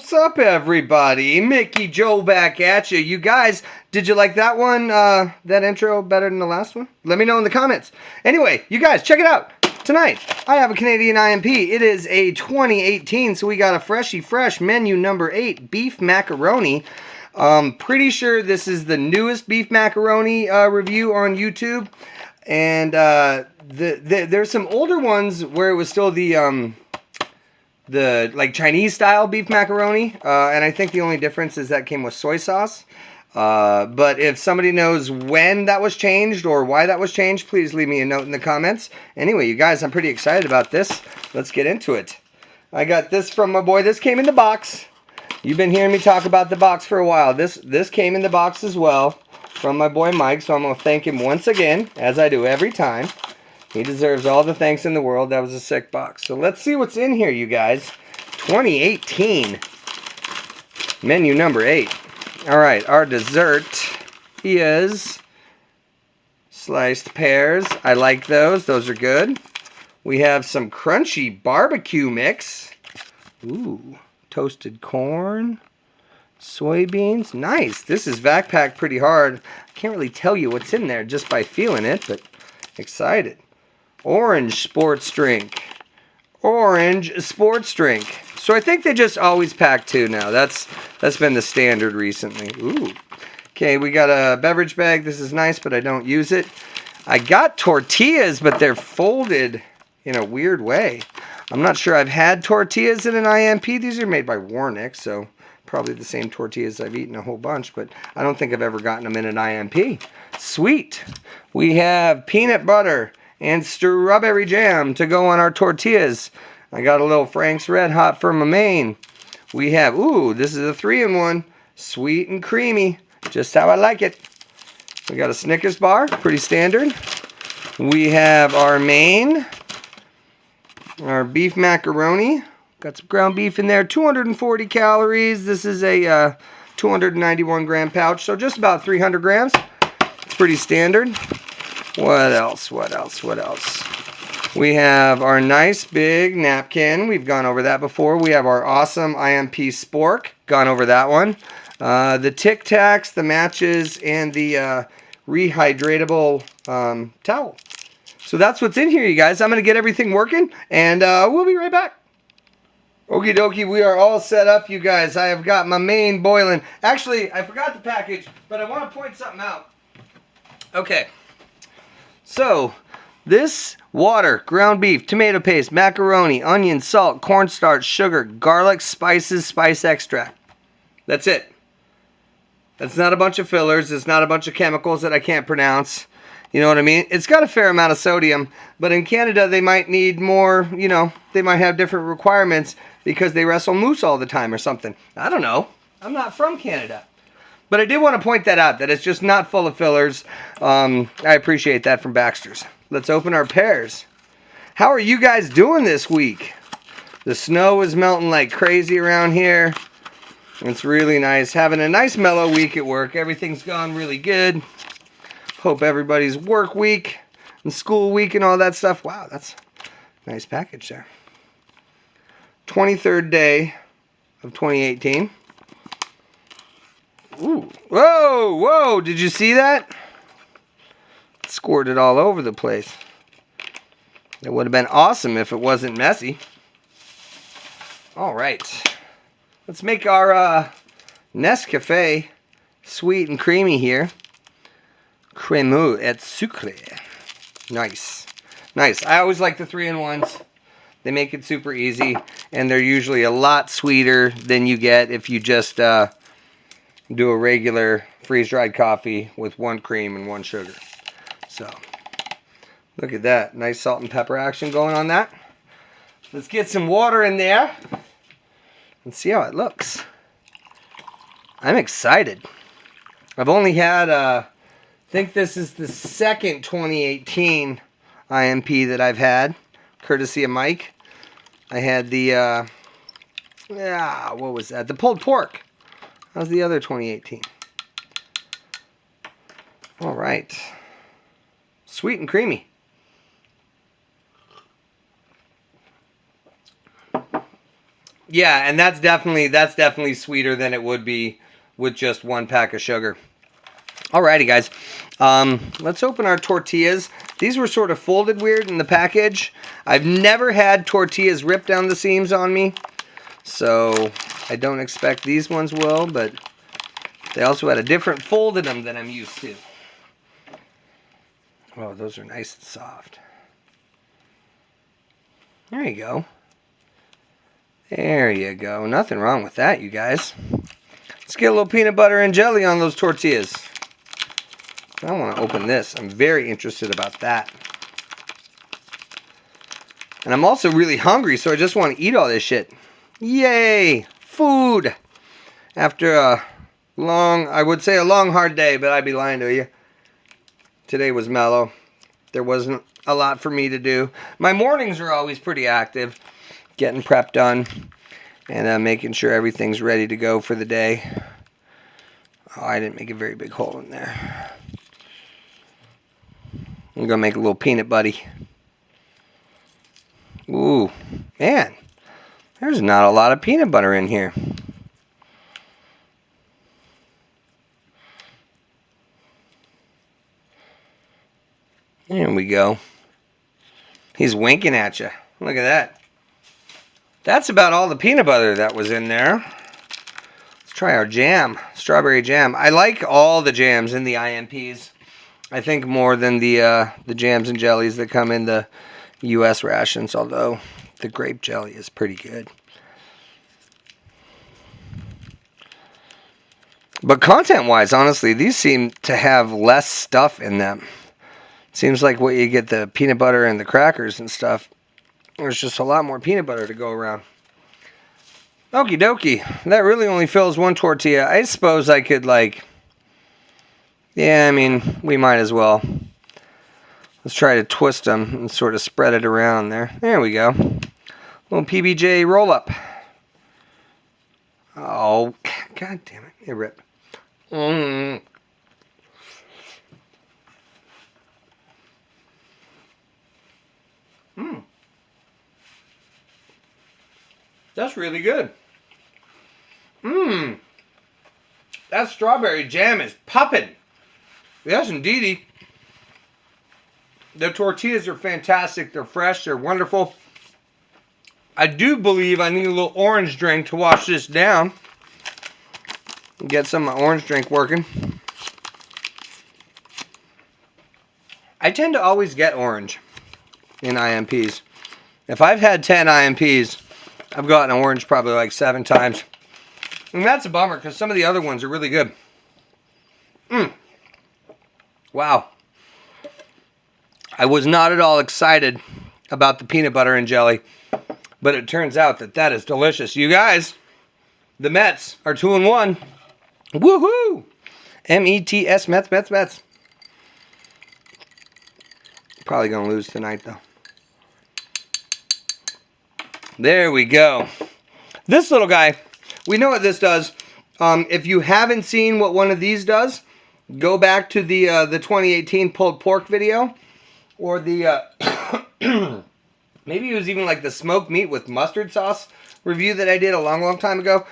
What's up, everybody? Mickey Joe back at you. You guys, did you like that one, that intro better than the last one? Let me know in the comments. Anyway, you guys, check it out. Tonight, I have a Canadian IMP. It is a 2018, so we got a freshy fresh menu number 8, beef macaroni. Pretty sure this is the newest beef macaroni review on YouTube. And there's some older ones where it was still the like Chinese style beef macaroni, and I think the only difference is that came with soy sauce. But if somebody knows when that was changed or why that was changed, please leave me a note in the comments. Anyway, you guys, I'm pretty excited about this. Let's get into it. I got this from my boy. This came in the box. You've been hearing me talk about the box for a while. This came in the box as well from my boy Mike, so I'm going to thank him once again, as I do every time. He deserves all the thanks in the world. That was a sick box. So let's see what's in here, you guys. 2018. Menu number 8. Alright, our dessert is sliced pears. I like those. Those are good. We have some crunchy barbecue mix. Ooh, toasted corn. Soybeans. Nice. This is vac packed pretty hard. I can't really tell you what's in there just by feeling it, but excited. Orange sports drink. Orange sports drink. So I think they just always pack 2 now. That's been the standard recently. Ooh. Okay, we got a beverage bag. This is nice, but I don't use it. I got tortillas, but they're folded in a weird way. I'm not sure I've had tortillas in an IMP. These are made by Warnick, so probably the same tortillas I've eaten a whole bunch, but I don't think I've ever gotten them in an IMP. Sweet. We have peanut butter and strawberry jam to go on our tortillas. I got a little Frank's Red Hot for my main. We have, ooh, this is a 3-in-1. Sweet and creamy, just how I like it. We got a Snickers bar, pretty standard. We have our main, our beef macaroni. Got some ground beef in there, 240 calories. This is a 291 gram pouch, so just about 300 grams. It's pretty standard. What else? What else? What else? We have our nice big napkin. We've gone over that before. We have our awesome IMP spork. Gone over that one. The Tic Tacs, the matches, and the rehydratable towel. So that's what's in here, you guys. I'm going to get everything working, and we'll be right back. Okie dokie, we are all set up, you guys. I have got my main boiling. Actually, I forgot the package, but I want to point something out. Okay. So, this water, ground beef, tomato paste, macaroni, onion, salt, cornstarch, sugar, garlic, spices, spice extract. That's it. That's not a bunch of fillers. It's not a bunch of chemicals that I can't pronounce. You know what I mean? It's got a fair amount of sodium, but in Canada they might need more, you know, they might have different requirements because they wrestle moose all the time or something. I don't know. I'm not from Canada. But I did want to point that out, that it's just not full of fillers. I appreciate that from Baxter's. Let's open our pears. How are you guys doing this week? The snow is melting like crazy around here. It's really nice. Having a nice mellow week at work. Everything's gone really good. Hope everybody's work week and school week and all that stuff. Wow, that's a nice package there. 23rd day of 2018. Ooh. Whoa, whoa, did you see that? Squirted all over the place. It would have been awesome if it wasn't messy. All right. Let's make our Nescafe sweet and creamy here. Crémeux et sucré. Nice. Nice. I always like the 3-in-1s. They make it super easy, and they're usually a lot sweeter than you get if you just do a regular freeze-dried coffee with 1 cream and 1 sugar. So, look at that. Nice salt and pepper action going on that. Let's get some water in there and see how it looks. I'm excited. I've only had, I think this is the second 2018 IMP that I've had, courtesy of Mike. I had the, what was that? The pulled pork. That was the other 2018. All right. Sweet and creamy. Yeah, and that's definitely sweeter than it would be with just 1 pack of sugar. Alrighty, guys. Let's open our tortillas. These were sort of folded weird in the package. I've never had tortillas ripped down the seams on me, so I don't expect these ones will, but they also had a different fold in them than I'm used to. Oh, those are nice and soft. There you go. There you go. Nothing wrong with that, you guys. Let's get a little peanut butter and jelly on those tortillas. I want to open this. I'm very interested about that. And I'm also really hungry, so I just want to eat all this shit. Yay! Food! After a long, I would say a long, hard day, but I'd be lying to you. Today was mellow. There wasn't a lot for me to do. My mornings are always pretty active. Getting prep done. And making sure everything's ready to go for the day. Oh, I didn't make a very big hole in there. I'm going to make a little peanut buddy. Ooh, man. There's not a lot of peanut butter in here. There we go. He's winking at you. Look at that. That's about all the peanut butter that was in there. Let's try our jam. Strawberry jam. I like all the jams in the IMPs. I think more than the jams and jellies that come in the U.S. rations, although the grape jelly is pretty good. But content-wise, honestly, these seem to have less stuff in them. Seems like what you get the peanut butter and the crackers and stuff, there's just a lot more peanut butter to go around. Okie dokie. That really only fills 1 tortilla. I suppose I could, like... Yeah, I mean, we might as well. Let's try to twist them and sort of spread it around there. There we go. Little PBJ roll-up. Oh, god damn it. It ripped. Mmm. Mmm. That's really good. Mmm. That strawberry jam is popping. Yes, indeedy. The tortillas are fantastic. They're fresh. They're wonderful. I do believe I need a little orange drink to wash this down. Get some of my orange drink working. I tend to always get orange in IMPs. If I've had 10 IMPs, I've gotten orange probably like 7 times. And that's a bummer because some of the other ones are really good. Mmm. Wow. I was not at all excited about the peanut butter and jelly, but it turns out that that is delicious. You guys, the Mets are 2-1. Woohoo! M-E-T-S, Mets, Mets, Mets. Probably going to lose tonight, though. There we go. This little guy, we know what this does. If you haven't seen what one of these does, go back to the 2018 pulled pork video, or the maybe it was even like the smoked meat with mustard sauce review that I did a long time ago.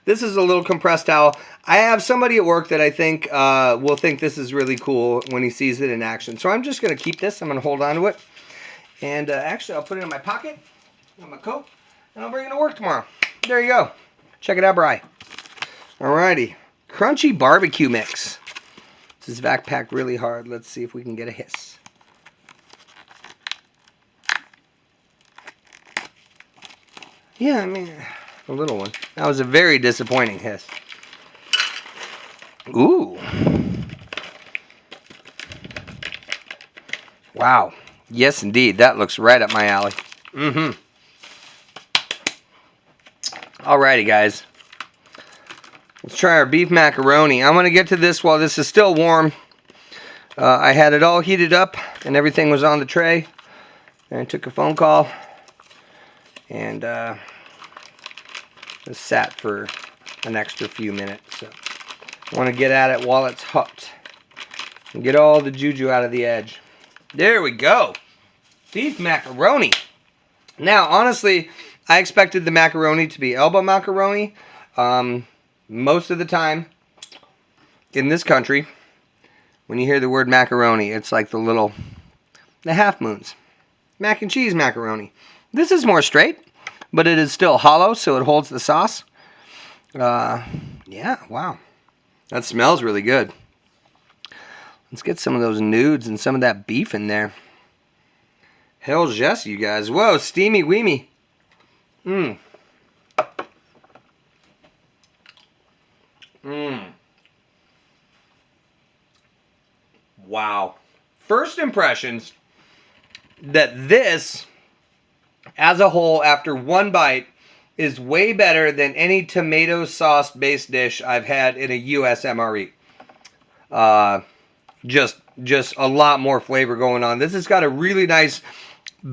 This is a little compressed towel. I have somebody at work that I think will think this is really cool when he sees it in action. So I'm just going to keep this. I'm going to hold on to it. And actually, I'll put it in my pocket, on my coat, and I'll bring it to work tomorrow. There you go. Check it out, Bri. Alrighty. Crunchy barbecue mix. This is vac packed really hard. Let's see if we can get a hiss. Yeah, I mean, a little one. That was a very disappointing hiss. Ooh. Wow. Yes, indeed. That looks right up my alley. Mm-hmm. Alrighty, guys. Let's try our beef macaroni. I'm going to get to this while this is still warm. I had it all heated up and everything was on the tray. And I took a phone call. And just sat for an extra few minutes. So I want to get at it while it's hot. And get all the juju out of the edge. There we go. Beef macaroni. Now, honestly, I expected the macaroni to be elbow macaroni. Most of the time in this country, when you hear the word macaroni, it's like the half moons. Mac and cheese macaroni. This is more straight, but it is still hollow, so it holds the sauce. Yeah, wow. That smells really good. Let's get some of those nudes and some of that beef in there. Hell's yes, you guys. Whoa, steamy weemy. Mmm. Mmm. Wow. First impressions that this, as a whole, after one bite, is way better than any tomato sauce based dish I've had in a US MRE. Just a lot more flavor going on. This has got a really nice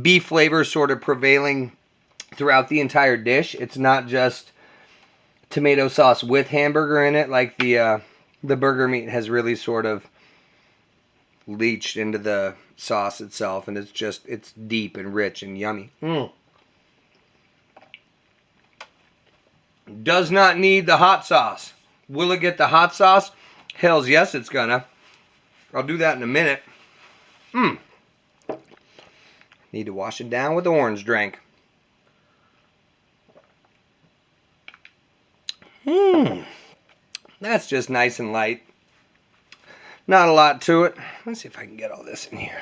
beef flavor sort of prevailing throughout the entire dish. It's not just tomato sauce with hamburger in it, like the burger meat has really sort of leached into the sauce itself, and it's deep and rich and yummy. Does not need the hot sauce. Will it get the hot sauce? Hells yes, it's gonna. I'll do that in a minute. Need to wash it down with the orange drink. That's just nice and light. Not a lot to it. Let's see if I can get all this in here.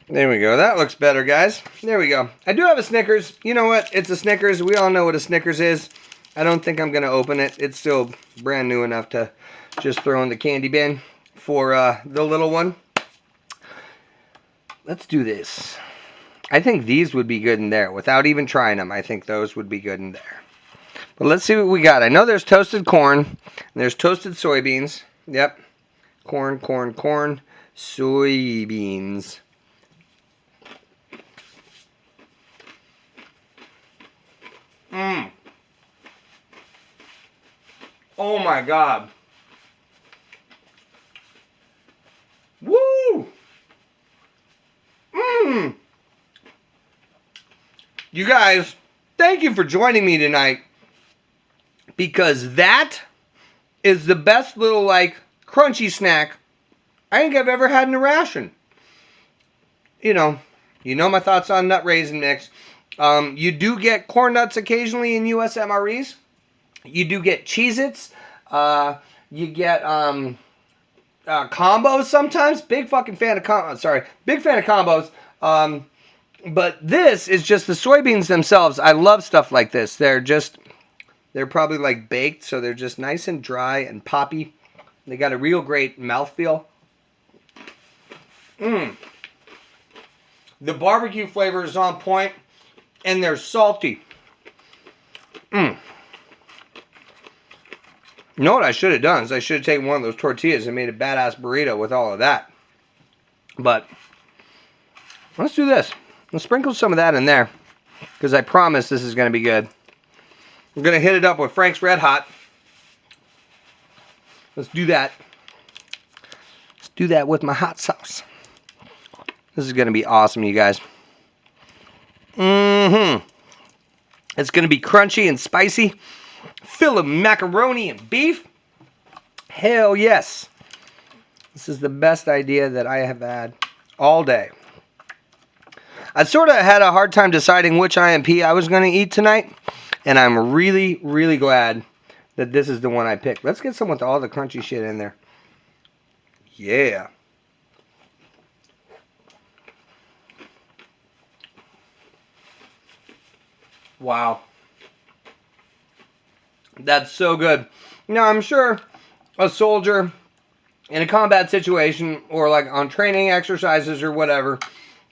There we go. That looks better, guys. There we go. I do have a Snickers. You know what? It's a Snickers. We all know what a Snickers is. I don't think I'm going to open it. It's still brand new enough to just throw in the candy bin for the little one. Let's do this. I think these would be good in there. Without even trying them, I think those would be good in there. But let's see what we got. I know there's toasted corn. And there's toasted soybeans. Yep. Corn, soybeans. Oh my God. Woo! You guys, thank you for joining me tonight, because that is the best little, like, crunchy snack I think I've ever had in a ration. You know my thoughts on nut raisin mix. You do get corn nuts occasionally in US MREs. You do get Cheez-Its. You get combos sometimes. Big fan of combos. But this is just the soybeans themselves. I love stuff like this. They're probably like baked, so they're just nice and dry and poppy. They got a real great mouthfeel. The barbecue flavor is on point, and they're salty. You know what I should have done is I should have taken one of those tortillas and made a badass burrito with all of that. But let's do this. Let's sprinkle some of that in there, because I promise this is going to be good. We're going to hit it up with Frank's Red Hot. Let's do that. Let's do that with my hot sauce. This is going to be awesome, you guys. It's going to be crunchy and spicy. Fill of macaroni and beef. Hell yes. This is the best idea that I have had all day. I sort of had a hard time deciding which IMP I was going to eat tonight, and I'm really, really glad that this is the one I picked. Let's get some with all the crunchy shit in there. Yeah. Wow. That's so good. Now, I'm sure a soldier in a combat situation, or like on training exercises or whatever,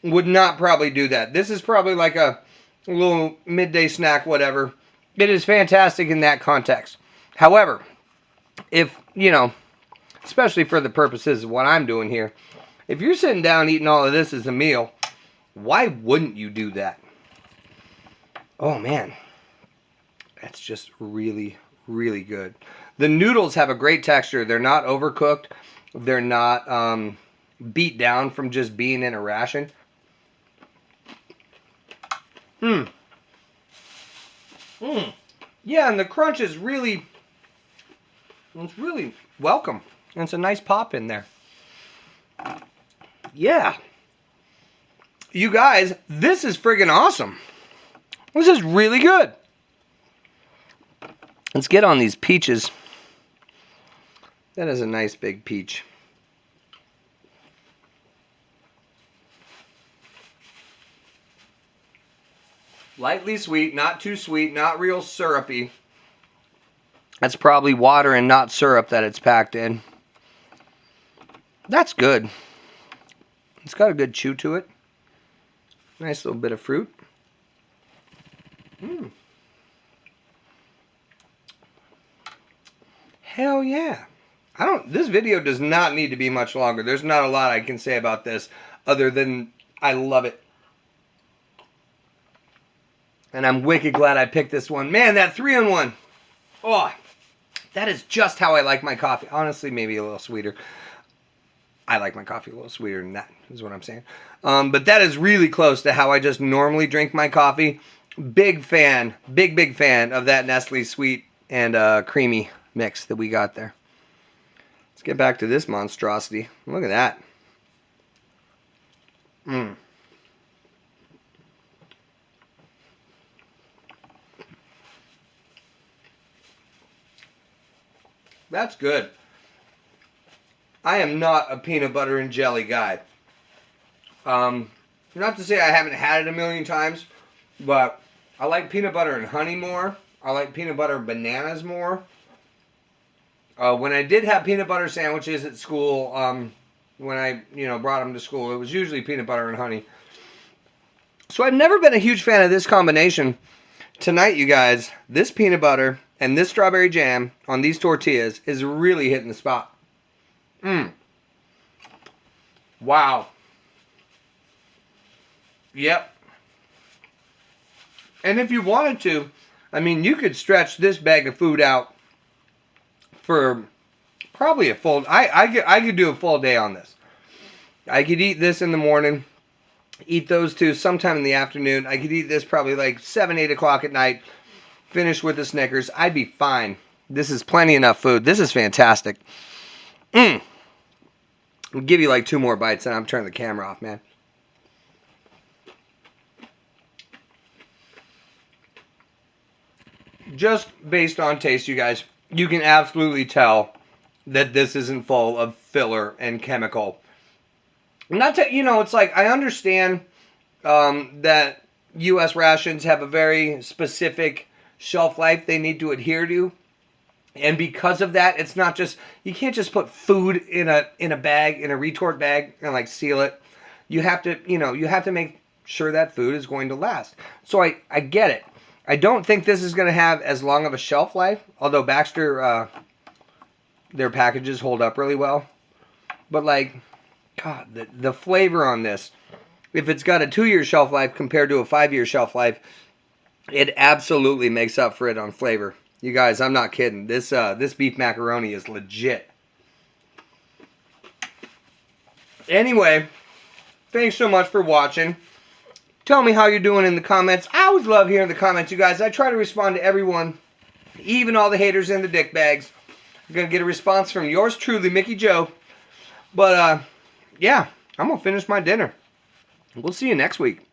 would not probably do that. This is probably like a little midday snack, whatever. It is fantastic in that context. However, if, especially for the purposes of what I'm doing here, if you're sitting down eating all of this as a meal, why wouldn't you do that? Oh, man. That's just really, really good. The noodles have a great texture. They're not overcooked. They're not beat down from just being in a ration. Mmm. Mmm. Yeah, and the crunch is really, it's really welcome. And it's a nice pop in there. Yeah. You guys, this is friggin' awesome. This is really good. Let's get on these peaches. That is a nice big peach. Lightly sweet, not too sweet, not real syrupy. That's probably water and not syrup that it's packed in. That's good. It's got a good chew to it. Nice little bit of fruit. Mmm. Hell yeah. This video does not need to be much longer. There's not a lot I can say about this other than I love it. And I'm wicked glad I picked this one. Man, that 3-in-1. Oh, that is just how I like my coffee. Honestly, maybe a little sweeter. I like my coffee a little sweeter than that, is what I'm saying. But that is really close to how I just normally drink my coffee. Big fan, big fan of that Nestle sweet and creamy mix that we got there. Let's get back to this monstrosity. Look at that. Mmm. That's good. I am not a peanut butter and jelly guy. Not to say I haven't had it a million times, but I like peanut butter and honey more. I like peanut butter and bananas more. When I did have peanut butter sandwiches at school, when I brought them to school, it was usually peanut butter and honey. So I've never been a huge fan of this combination. Tonight, you guys, this peanut butter and this strawberry jam on these tortillas is really hitting the spot. Mmm. Wow. Yep. And if you wanted to, I mean, you could stretch this bag of food out for probably a full... I could do a full day on this. I could eat this in the morning, eat those two sometime in the afternoon. I could eat this probably like 7, 8 o'clock at night, finish with the Snickers. I'd be fine. This is plenty enough food. This is fantastic. I'll give you like 2 more bites and I'm turning the camera off, man. Just based on taste, you guys, you can absolutely tell that this isn't full of filler and chemical. Not to, it's like, I understand that U.S. rations have a very specific shelf life they need to adhere to. And because of that, it's not just, you can't just put food in a bag, in a retort bag, and like seal it. You have to, you have to make sure that food is going to last. So I get it. I don't think this is going to have as long of a shelf life, although Baxter, their packages hold up really well. But like, God, the flavor on this, if it's got a 2-year shelf life compared to a 5-year shelf life, it absolutely makes up for it on flavor. You guys, I'm not kidding. This beef macaroni is legit. Anyway, thanks so much for watching. Tell me how you're doing in the comments. I always love hearing the comments, you guys. I try to respond to everyone, even all the haters and the dick bags. You're going to get a response from yours truly, Mickey Joe. But, yeah, I'm going to finish my dinner. We'll see you next week.